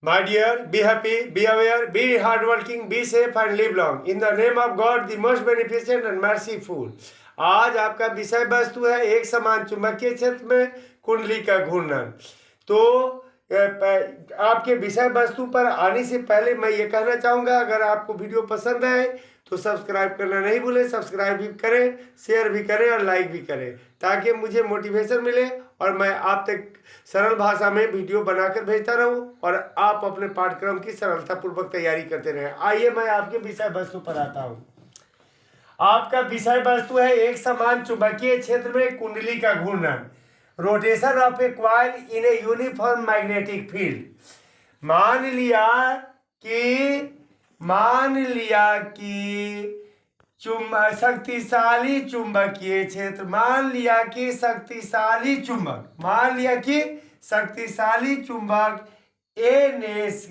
My dear, be happy, be aware, be hardworking, be safe and live long. In the name of God, the most beneficent and merciful. आज आपका विषय वस्तु है एक समान चुंबकीय क्षेत्र में कुंडली का घूर्णन। तो आपके विषय वस्तु पर आने से पहले मैं ये कहना चाहूँगा, अगर आपको वीडियो पसंद आए तो सब्सक्राइब करना नहीं भूलें। सब्सक्राइब भी करें, शेयर भी करें और लाइक भी करें, ताकि मुझे मोटिवेशन मिले और मैं आप तक सरल भाषा में वीडियो बनाकर भेजता रहूं और आप अपने पाठ्यक्रम की सरलतापूर्वक तैयारी करते रहें। आइए मैं आपके विषय वस्तु पर आता हूं। आपका विषय वस्तु है एक समान चुंबकीय क्षेत्र में कुंडली का घूर्णन, rotation of A coil in a uniform magnetic field. मान लिया कि शक्तिशाली चुंबकीय क्षेत्र, मान लिया कि शक्तिशाली चुंबक एनएस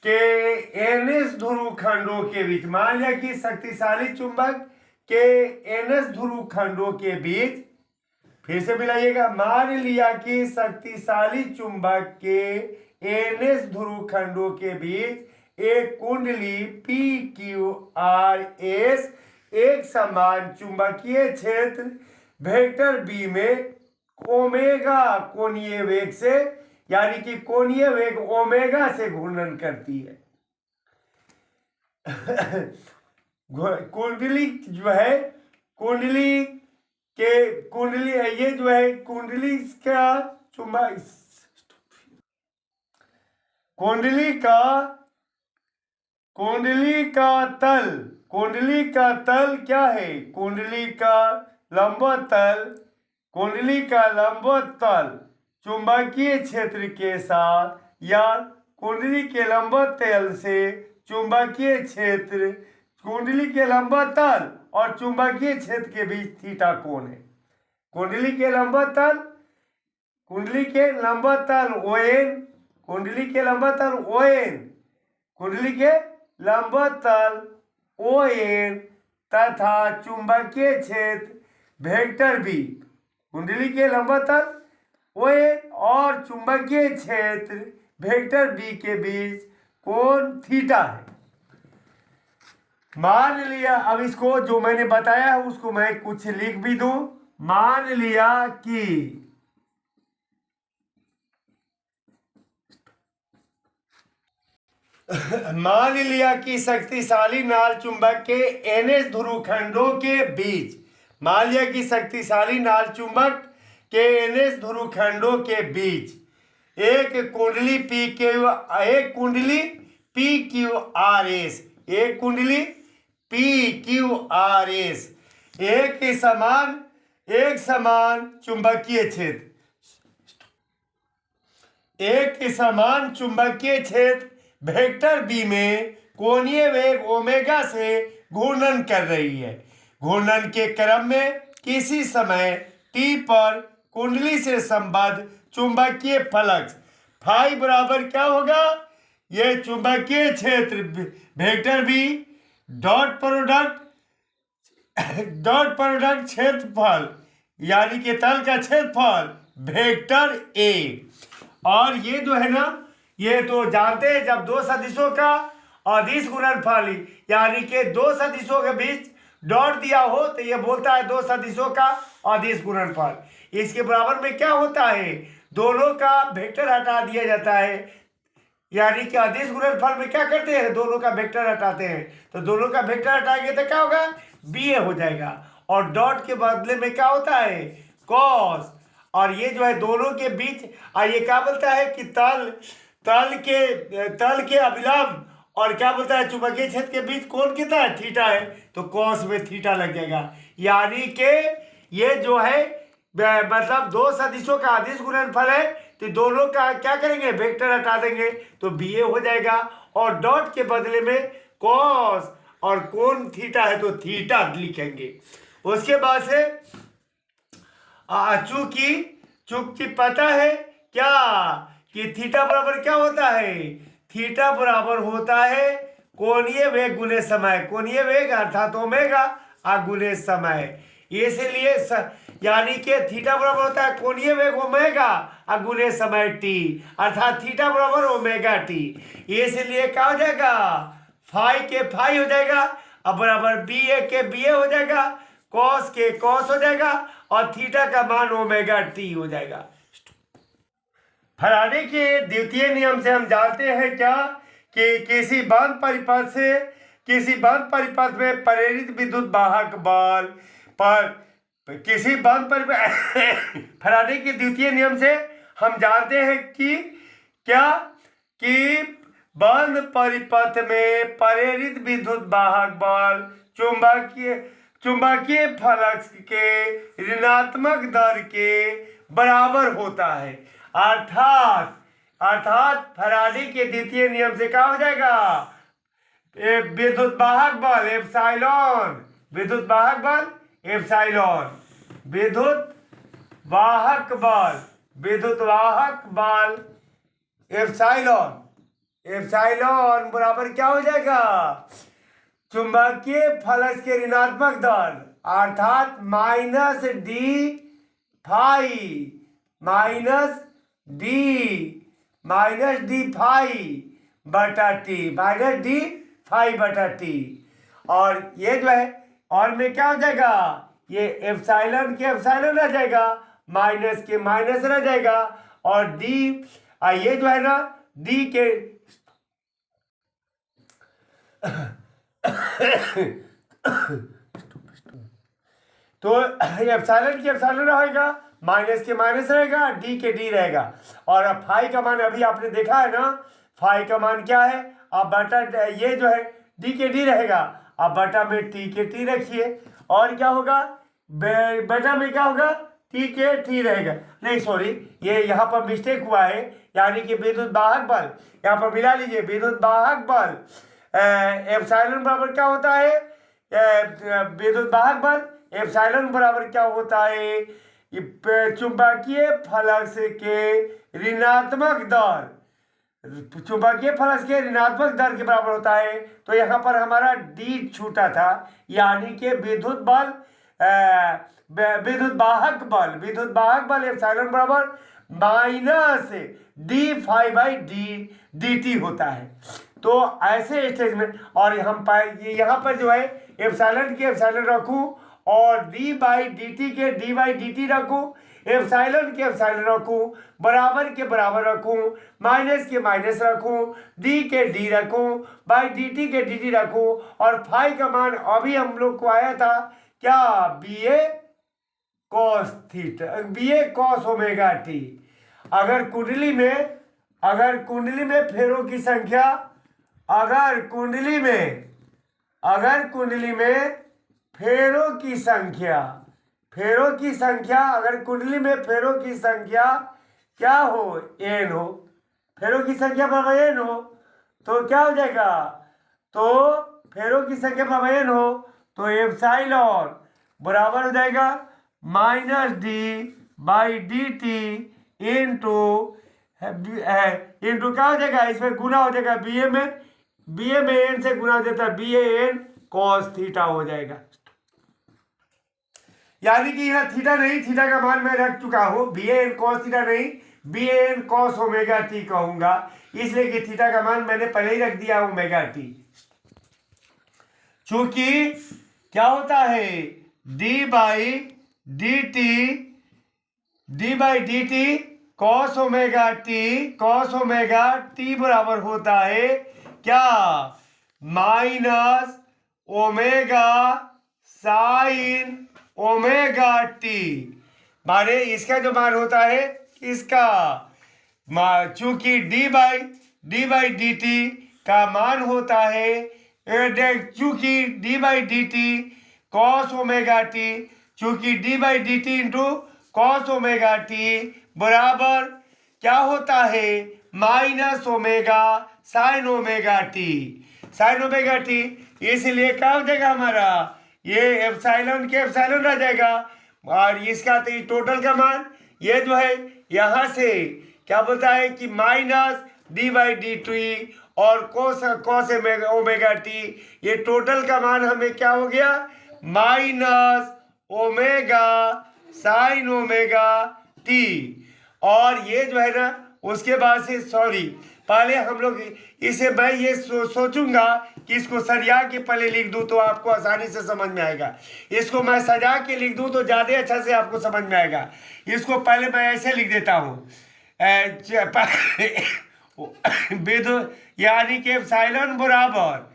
के एनएस ध्रुव खंडों के बीच, फिर से मिलाइएगा, मान लिया कि शक्तिशाली चुंबक के एनएस ध्रुव खंडों के बीच एक कुंडली PQRS एक समान चुंबकीय क्षेत्र वेक्टर बी में ओमेगा कोणीय वेग से, यानी कि कोणीय वेग ओमेगा से घूर्णन करती है। कुंडली का तल क्या है? कुंडली का लंबवत तल चुंबकीय क्षेत्र के साथ, या कुंडली के लंबवत तल से कुंडली के लंबवत तल और चुंबकीय क्षेत्र के बीच थीटा कोण है। कुंडली के लंबवत तल ON तथा चुंबकीय क्षेत्र वेक्टर बी, कुंडली के लंबवत तल ON और चुंबकीय क्षेत्र वेक्टर बी के बीच कोण थीटा है। मान लिया, अब इसको जो मैंने बताया है उसको मैं कुछ लिख भी दूं। मान लिया कि शक्तिशाली नाल चुंबक के एनएस ध्रुव खंडों के बीच, एक कुंडली PQRS एक समान चुंबकीय क्षेत्र वेक्टर बी में कोणीय वेग ओमेगा से घूर्णन कर रही है। घूर्णन के क्रम में किसी समय t पर कुंडली से संबद्ध चुंबकीय फ्लक्स फाई बराबर क्या होगा? यह चुंबकीय क्षेत्र वेक्टर बी डॉट प्रोडक्ट क्षेत्रफल, यानी कि तल का क्षेत्रफल वेक्टर ए। और ये जो है ना, ये तो जानते हैं, जब दो सदिशों का अदिश गुणनफल, यानी कि दो सदिशों के बीच डॉट दिया हो तो ये बोलता है दो सदिशों का अदिश गुणनफल। इसके बराबर में क्या होता है? दोनों का वेक्टर हटा दिया जाता है, यानी कि अदिश गुणनफल में क्या करते हैं? दोनों का वेक्टर हटाते हैं। तो दोनों का वेक्टर हटाएंगे तो क्या होगा? BA हो जाएगा। और डॉट के बदले में क्या होता है? कॉस। और ये जो है दोनों के बीच, ये क्या बोलता है कि तल के अभिलंब और क्या बोलता है चुंबकीय क्षेत्र के बीच कोण कितना है? थीटा है। तो कॉस में थीटा लग जाएगा, यानी कि ये जो है मतलब दो सदिशों का अदिश गुणनफल है, तो दोनों का क्या करेंगे? वेक्टर हटा देंगे तो BA हो जाएगा। और डॉट के बदले में कॉस और कोण थीटा है तो थीटा लिखेंगे। उसके बाद से चूंकि पता है क्या कि थीटा बराबर क्या होता है? थीटा बराबर होता है कोणीय वेग गुने समय, कोणीय वेग अर्थात ओमेगा गुने समय। इसलिए यानी कि थीटा बराबर होता है कोणीय वेग ओमेगा गुने समय टी, अर्थात थीटा बराबर ओमेगा टी। इसलिए क्या हो जाएगा, फाई के फाई हो जाएगा अब बराबर बी ए के बी ए हो जाएगा, कॉस के कॉस हो जाएगा और थीटा का मान ओमेगा टी हो जाएगा। फैराडे के द्वितीय नियम से हम जानते हैं क्या कि किसी बंद परिपथ में प्रेरित विद्युत वाहक बल पर किसी बंद परिपथ फैराडे के द्वितीय नियम से हम जानते हैं कि क्या कि बंद परिपथ में प्रेरित विद्युत वाहक बल चुंबकीय फ्लक्स के ऋणात्मक दर के बराबर होता है। अर्थात फैराडे के द्वितीय नियम से क्या हो जाएगा, विद्युत वाहक बल एप्सिलॉन, विद्युत वाहक बल एप्सिलॉन, एप्सिलॉन बराबर क्या हो जाएगा, चुंबकीय फ्लक्स के ऋणात्मक दर अर्थात माइनस डी फाई बटा टी। और ये जो है और में क्या हो जाएगा, ये एप्सिलॉन के एप्सिलॉन रह जाएगा, माइनस के माइनस रह जाएगा और डी ये जो है ना डी के तो एप्सिलॉन के एप्सिलॉन रहेगा, माइनस के माइनस रहेगा, डी के डी रहेगा। और अब फाई का मान अभी आपने देखा है ना, फाई का मान क्या है, अब बटा ये जो है डी के डी रहेगा, अब बटा में टी के टी रखिए और क्या होगा, बटा में क्या होगा, टी के टी रहेगा। नहीं सॉरी, ये यहाँ पर मिस्टेक हुआ है, यानी कि विद्युत वाहक बल यहाँ पर मिला लीजिए, विद्युत वाहक बल एप्सिलॉन बराबर क्या होता है, विद्युत वाहक बल एप्सिलॉन बराबर क्या होता है, चुंबकीय फ्लक्स के ऋणात्मक दर, चुंबकीय फ्लक्स के ऋणात्मक दर के बराबर होता है। तो यहाँ पर हमारा डी छूटा था, यानी कि विद्युत वाहक बल एप्सिलॉन बराबर minus d phi by d t होता है। तो ऐसे स्टेज में और हम यहाँ पर जो है एप्सिलॉन के एप्सिलॉन रखूँ और डी बाई डी टी के डी बाई डी टी रखूँ, एप्सिलॉन के एप्सिलॉन रखूँ, बराबर के बराबर रखूँ, माइनस के माइनस रखूँ, डी के डी रखूँ, बाई डी टी के डी टी रखूँ और फाई का मान अभी हम लोग को आया था क्या, बी ए कॉस ओमेगा टी। अगर कुंडली में फेरों की संख्या अगर कुंडली में फेरों की संख्या क्या हो, एन हो, फेरों की संख्या बराबर एन हो तो क्या हो जाएगा, तो फेरों की संख्या बराबर एन हो तो एप्सिलॉन बराबर हो जाएगा minus D by d t into क्या हो जाएगा, इसमें गुना हो जाएगा बी ए में एन से गुना हो जाता है B a N cos theta हो जाएगा। यानी कि यहाँ थीटा नहीं, थीटा का मान मैं रख चुका हूँ, B a N cos theta नहीं, B a N cos omega T कहूंगा, इसलिए कि थीटा का मान मैंने पहले ही रख दिया ओमेगा टी। चूंकि क्या होता है, D by d t cos omega t बराबर होता है क्या, minus omega sine omega T, माने इसका जो मान होता है इसका, चूंकि डी बाई डी टी का मान होता है, चूंकि d by d t cos omega t, चूंकि d by d t into cos omega t बराबर क्या होता है, minus omega sine omega t. इसलिए क्या हो जाएगा हमारा, ये एप्सिलॉन के एप्सिलॉन रह जाएगा और इसका तो टोटल का मान ये जो है यहाँ से क्या बोलता है कि minus D by d T और कॉस ओमेगा टी, ये टोटल का मान हमें क्या हो गया, minus omega sine omega T. और ये जो है ना उसके बाद से पहले हम लोग इसे मैं ये सोचूंगा कि इसको सरिया के पहले लिख दूं तो आपको आसानी से समझ में आएगा। इसको मैं सजा के लिख दूं तो ज़्यादा अच्छा से आपको समझ में आएगा। इसको पहले मैं ऐसे लिख देता हूँ विद्युत यानी कि एप्सिलॉन बराबर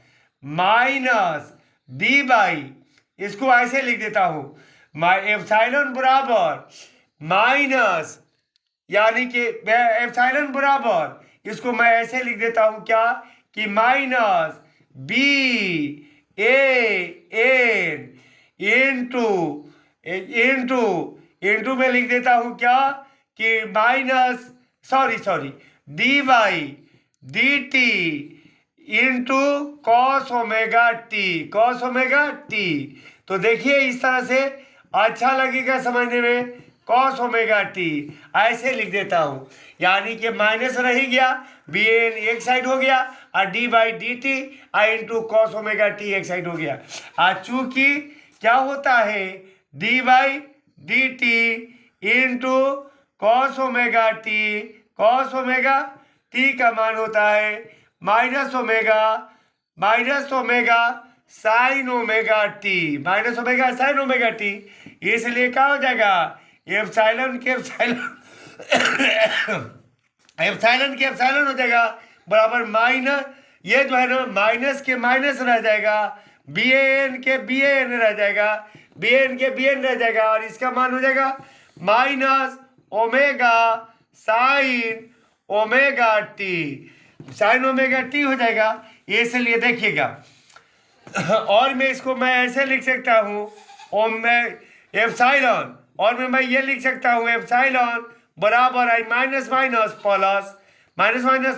माइनस डी बाई, इसको ऐसे लिख देता हूँ एप्सिलॉन बराबर माइनस यानी कि एप्सिलॉन बराबर इसको मैं ऐसे लिख देता हूँ क्या कि minus B a N into में लिख देता हूँ क्या कि minus D by d t into cos omega T. तो देखिए इस तरह से अच्छा लगेगा समझने में, कॉस ओमेगा टी ऐसे लिख देता हूँ, यानी कि माइनस रह गया, बी एन एक साइड हो गया और D by d T I into cos omega T एक साइड हो गया। और चूंकि क्या होता है D by d t into cos omega T का मान होता है minus omega sine omega t, इसलिए क्या हो जाएगा एप्सिलॉन के एप्सिलॉन हो जाएगा बराबर माइनस, ये जो है ना माइनस के माइनस रह जाएगा, बी एन के बी एन रह जाएगा, बी एन के बी एन रह जाएगा और इसका मान हो जाएगा minus omega sine omega T हो जाएगा। इसलिए देखिएगा और मैं इसको मैं ऐसे लिख सकता हूँ एप्सिलॉन, और मैं ये लिख सकता हूँ एप्सिलॉन बराबर I minus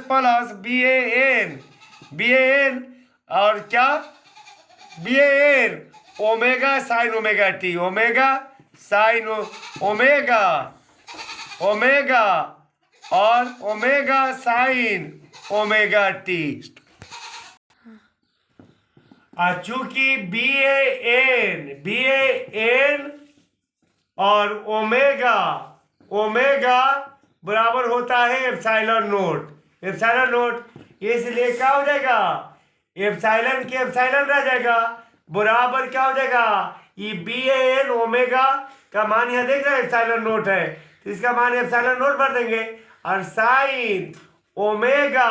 plus b a n और क्या b a n omega sine omega t, omega और ओमेगा साइन ओमेगा टी। चूंकि बी ए एन और ओमेगा बराबर होता है एप्सिलॉन नोट, इसलिए क्या हो जाएगा एप्सिलॉन के एप्सिलॉन रह जाएगा बराबर क्या हो जाएगा ये बी ए एन ओमेगा का मान यहाँ देख रहे हैं एप्सिलॉन नोट है तो इसका मान एप्सिलॉन नोट भर देंगे और साइन ओमेगा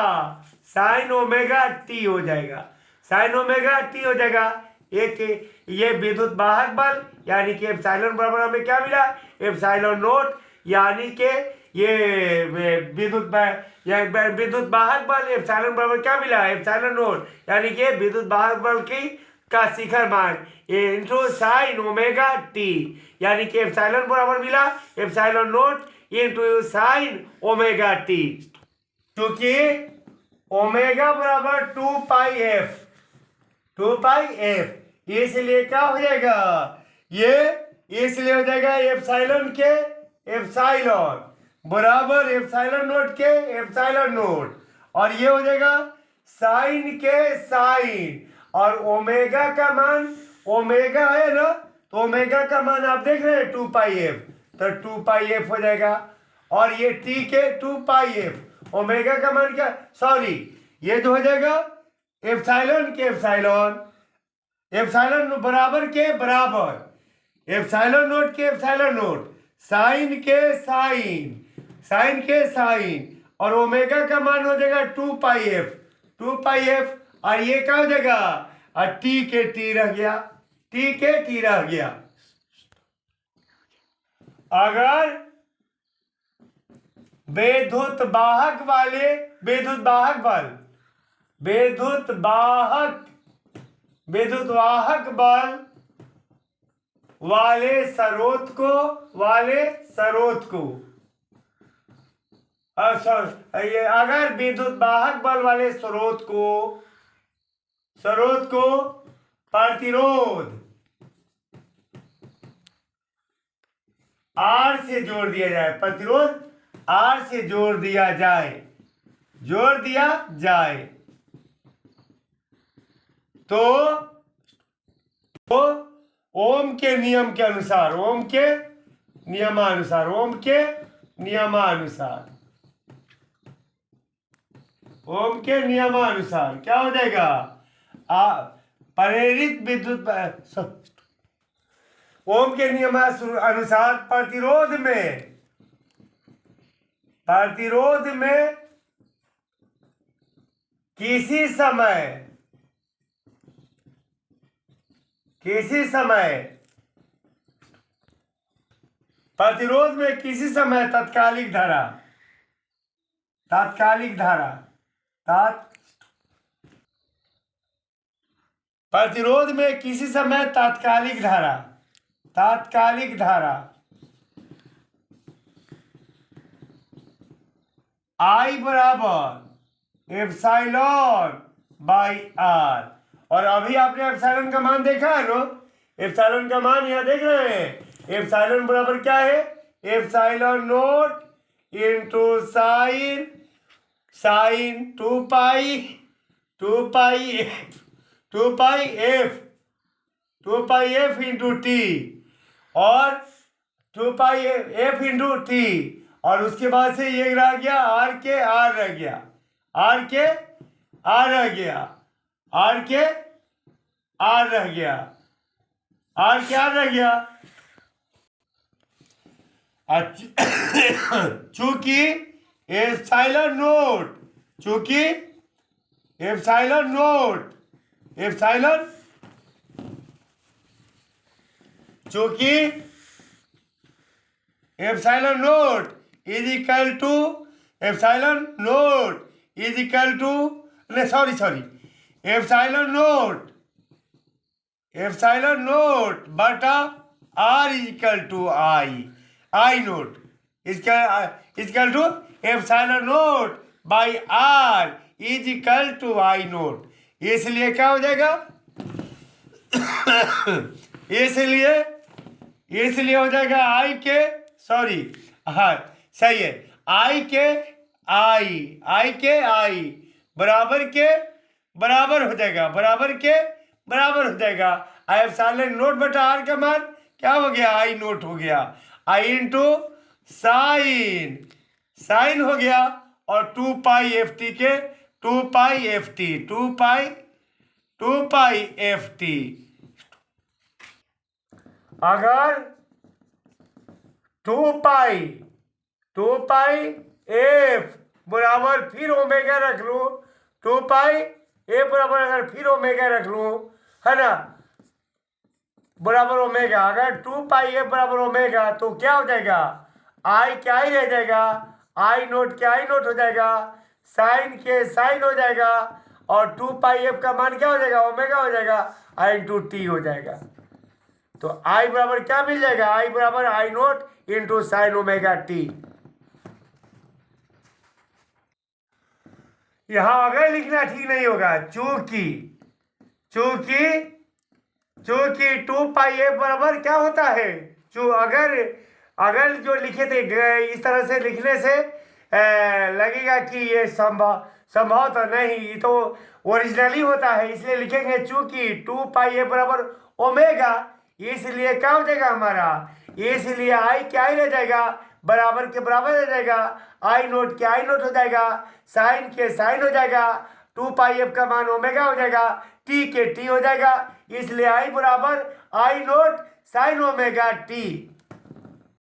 टी हो जाएगा, एक ये विद्युत वाहक बल यानी कि एप्सिलॉन बराबर हमें क्या मिला एप्सिलॉन नोट, यानी कि ये विद्युत वाहक बल एप्सिलॉन बराबर क्या मिला एप्सिलॉन नोट, यानी कि विद्युत वाहक बल की का शिखर मान इंटू साइन ओमेगा टी, यानी कि एप्सिलॉन बराबर मिला epsilon note into sine omega T, क्योंकि ओमेगा बराबर 2 पाई एफ, इसलिए क्या हो जाएगा ये इसलिए हो जाएगा एप्सिलॉन के एप्सिलॉन बराबर एप्सिलॉन नोट के एप्सिलॉन नोट, और ये हो जाएगा साइन के साइन और ओमेगा का मान ओमेगा है ना तो ओमेगा का मान आप देख रहे हैं 2 पाई एफ, तो 2 पाई एफ हो जाएगा और ये टी के 2 पाई एफ, ओमेगा का मान क्या ये तो हो जाएगा एप्सिलॉन के एप्सिलॉन बराबर के बराबर एप्सिलॉन नोट के एप्सिलॉन नोट साइन के साइन और ओमेगा का मान हो जाएगा 2 पाई एफ और ये क्या हो जाएगा और टी के टी रह गया। अगर विद्युत वाहक बल वाले स्रोत को अगर विद्युत वाहक बल वाले स्रोत को प्रतिरोध R से जोड़ दिया जाए, प्रतिरोध R से जोड़ दिया जाए तो ओम के नियम के अनुसार, ओम के नियमानुसार, ओम के नियमानुसार, ओम के नियमानुसार क्या हो जाएगा? प्रेरित विद्युत, ओम के नियमानुसार प्रतिरोध में किसी समय प्रतिरोध में किसी समय तात्कालिक धारा प्रतिरोध में किसी समय तात्कालिक धारा I बराबर एप्सिलॉन बाई आर। और अभी आपने एप्सिलॉन का मान देखा है ना? एप्सिलॉन का मान यहाँ देख रहे हैं। एप्सिलॉन बराबर क्या है? एप्सिलॉन नोट इंटू साइन 2 पाई एफ इंटू टी, और 2 पाई एफ इंटू टी, और उसके बाद से ये रह गया आर के आर रह गया, आर के आर रह गया, आर के आर रह गया, आर के आर रह गया। चूंकि एप्सिलॉन नोट, चूंकि एप्सिलॉन नोट, एप्सिलॉन, चूंकि epsilon naught is equal to, epsilon naught is equal to, sorry epsilon naught बटा r is equal to I naught equal to epsilon naught by r is equal to I naught. इसलिए क्या हो जाएगा? इसलिए हो जाएगा आई के, सॉरी, हाँ सही है, आई के आई बराबर के बराबर हो जाएगा, बराबर के बराबर हो जाएगा। एप्सिलॉन नोट बटा आर का मान क्या हो गया? आई नोट हो गया, आई इंटू साइन हो गया, और 2 पाई एफ टी के 2 पाई एफ टी। अगर 2 पाई एफ बराबर फिर ओमेगा रख लूँ, 2 पाई एफ बराबर अगर फिर ओमेगा रख लूँ, है ना, बराबर ओमेगा, अगर 2 पाई एफ बराबर ओमेगा तो क्या हो जाएगा? आई क्या ही रह जाएगा, आई नोट क्या आई नोट हो जाएगा, साइन के साइन हो जाएगा, और 2 पाई एफ का मान क्या हो जाएगा? ओमेगा हो जाएगा, आई इंटू टी हो जाएगा। तो आई बराबर क्या मिल जाएगा? आई बराबर I naught into sine omega t. यहां अगर लिखना ठीक नहीं होगा, चूंकि 2 पाई एफ बराबर क्या होता है? अगर जो लिखे थे इस तरह से लिखने से लगेगा कि ये संभव तो नहीं, ये तो ओरिजिनली होता है, इसलिए लिखेंगे चूंकि 2 पाई एफ बराबर ओमेगा, इसलिए क्या हो जाएगा हमारा? इसलिए आई क्या ही रह जाएगा? बराबर के बराबर रह जाएगा, आई नोट के आई नोट हो जाएगा, साइन के साइन हो जाएगा, 2 पाई एफ का मान ओमेगा हो जाएगा, टी के टी हो जाएगा, इसलिए आई बराबर I note sign omega T.